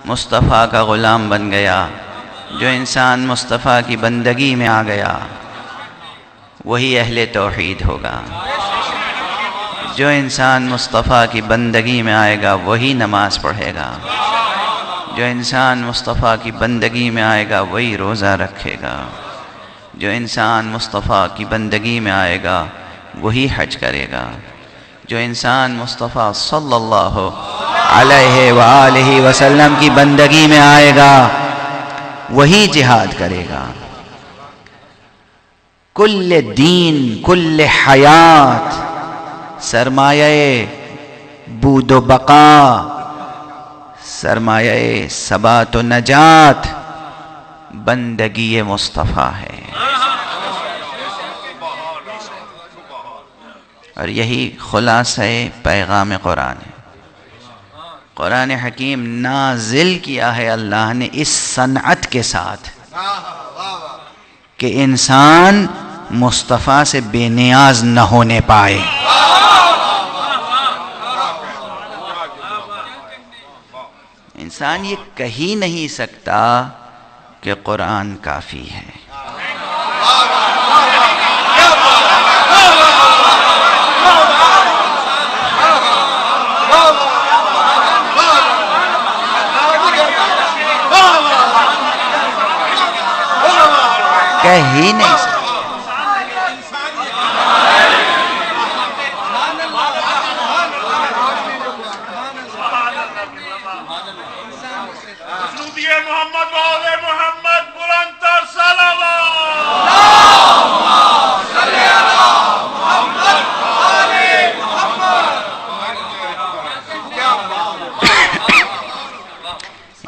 مصطفیٰ کا غلام بن گیا، جو انسان مصطفیٰ کی بندگی میں آ گیا وہی اہل توحید ہوگا۔ جو انسان مصطفیٰ کی بندگی میں آئے گا وہی نماز پڑھے گا۔ جو انسان مصطفیٰ کی بندگی میں آئے گا وہی روزہ رکھے گا۔ جو انسان مصطفیٰ کی بندگی میں آئے گا وہی حج کرے گا۔ جو انسان مصطفیٰ صلی اللہ علیہ وآلہ وسلم کی بندگی میں آئے گا وہی جہاد کرے گا۔ کل دین کل حیات، سرمایہ بود و بقا، سرمایہ ثبات و نجات بندگی مصطفیٰ ہے۔ اور یہی خلاصہ پیغام قرآن ہے۔ قرآن حکیم نازل کیا ہے اللہ نے اس صنعت کے ساتھ کہ انسان مصطفیٰ سے بے نیاز نہ ہونے پائے۔ انسان یہ کہی نہیں سکتا کہ قرآن کافی ہے۔ کہہ ہی نہیں سکتا۔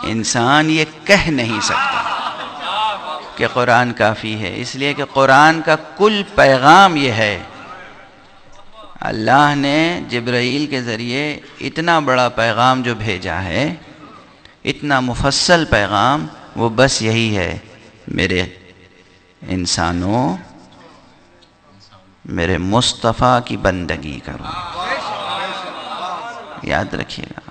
انسان یہ کہہ نہیں سکتا کہ قرآن کافی ہے، اس لیے کہ قرآن کا کل پیغام یہ ہے۔ اللہ نے جبرائیل کے ذریعے اتنا بڑا پیغام جو بھیجا ہے، اتنا مفصل پیغام، وہ بس یہی ہے، میرے انسانوں میرے مصطفیٰ کی بندگی کرو۔ یاد رکھیے گا۔